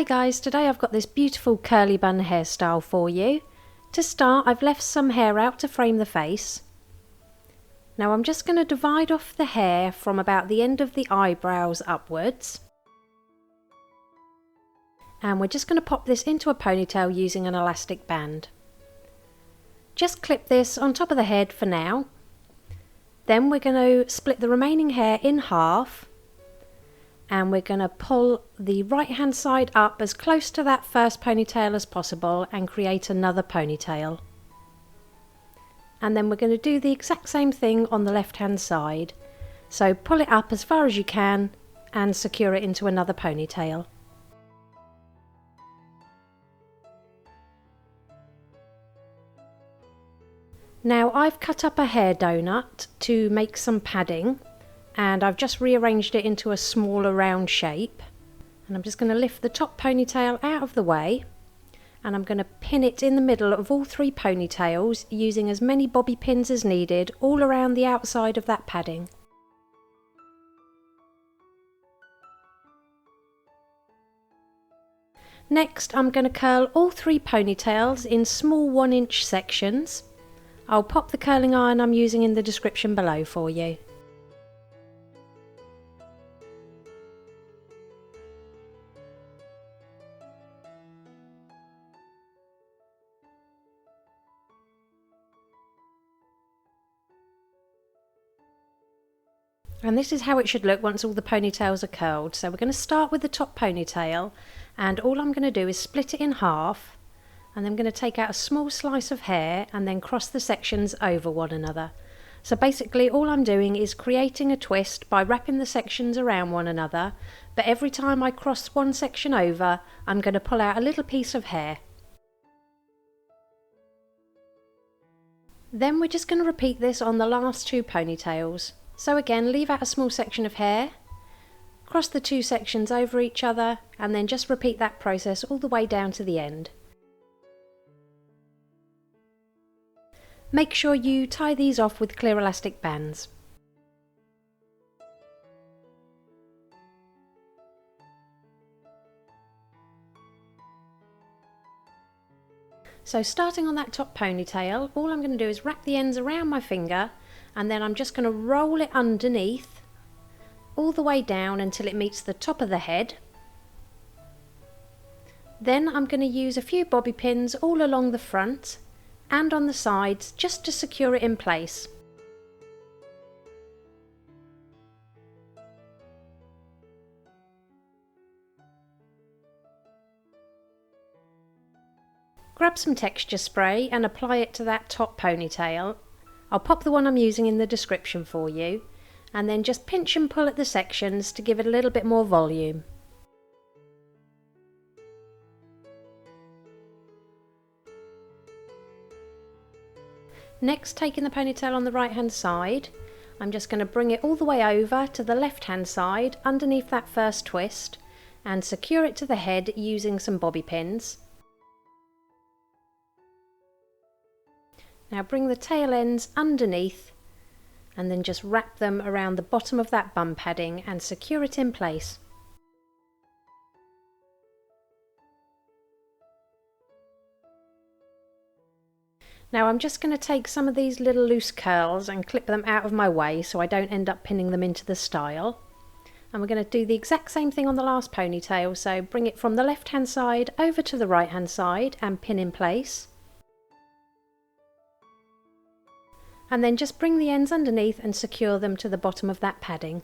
Hi guys, today I've got this beautiful curly bun hairstyle for you. To start, I've left some hair out to frame the face. Now I'm just going to divide off the hair from about the end of the eyebrows upwards. And we're just going to pop this into a ponytail using an elastic band. Just clip this on top of the head for now. Then we're going to split the remaining hair in half. And we're going to pull the right hand side up as close to that first ponytail as possible and create another ponytail. And then we're going to do the exact same thing on the left hand side. So pull it up as far as you can and secure it into another ponytail. Now I've cut up a hair donut to make some padding. And I've just rearranged it into a smaller round shape, and I'm just going to lift the top ponytail out of the way, and I'm going to pin it in the middle of all three ponytails using as many bobby pins as needed all around the outside of that padding. Next I'm going to curl all three ponytails in small 1-inch sections. I'll pop the curling iron I'm using in the description below for you. And this is how it should look once all the ponytails are curled. So we're going to start with the top ponytail, and all I'm going to do is split it in half, and then I'm going to take out a small slice of hair and then cross the sections over one another. So basically all I'm doing is creating a twist by wrapping the sections around one another, but every time I cross one section over, I'm going to pull out a little piece of hair. Then we're just going to repeat this on the last two ponytails. So again, leave out a small section of hair, cross the two sections over each other, and then just repeat that process all the way down to the end. Make sure you tie these off with clear elastic bands. So starting on that top ponytail, all I'm going to do is wrap the ends around my finger, and then I'm just going to roll it underneath all the way down until it meets the top of the head. Then I'm going to use a few bobby pins all along the front and on the sides just to secure it in place. Grab some texture spray and apply it to that top ponytail. I'll pop the one I'm using in the description for you, and then just pinch and pull at the sections to give it a little bit more volume. Next, taking the ponytail on the right hand side, I'm just going to bring it all the way over to the left hand side underneath that first twist and secure it to the head using some bobby pins. Now bring the tail ends underneath and then just wrap them around the bottom of that bum padding and secure it in place. Now I'm just going to take some of these little loose curls and clip them out of my way so I don't end up pinning them into the style. And we're going to do the exact same thing on the last ponytail, so bring it from the left hand side over to the right hand side and pin in place. And then just bring the ends underneath and secure them to the bottom of that padding.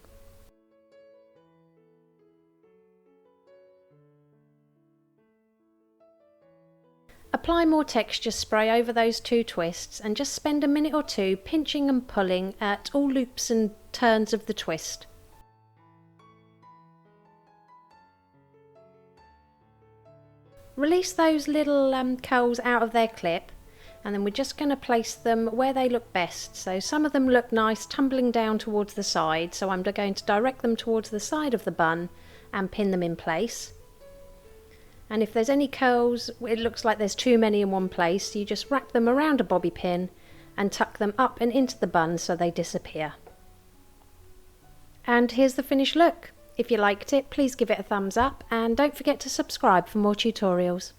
Apply more texture spray over those two twists and just spend a minute or two pinching and pulling at all loops and turns of the twist. Release those little curls out of their clip, and then we're just going to place them where they look best. So some of them look nice tumbling down towards the side, so I'm going to direct them towards the side of the bun and pin them in place. And if there's any curls, it looks like there's too many in one place, you just wrap them around a bobby pin and tuck them up and into the bun so they disappear. And here's the finished look. If you liked it, please give it a thumbs up and don't forget to subscribe for more tutorials.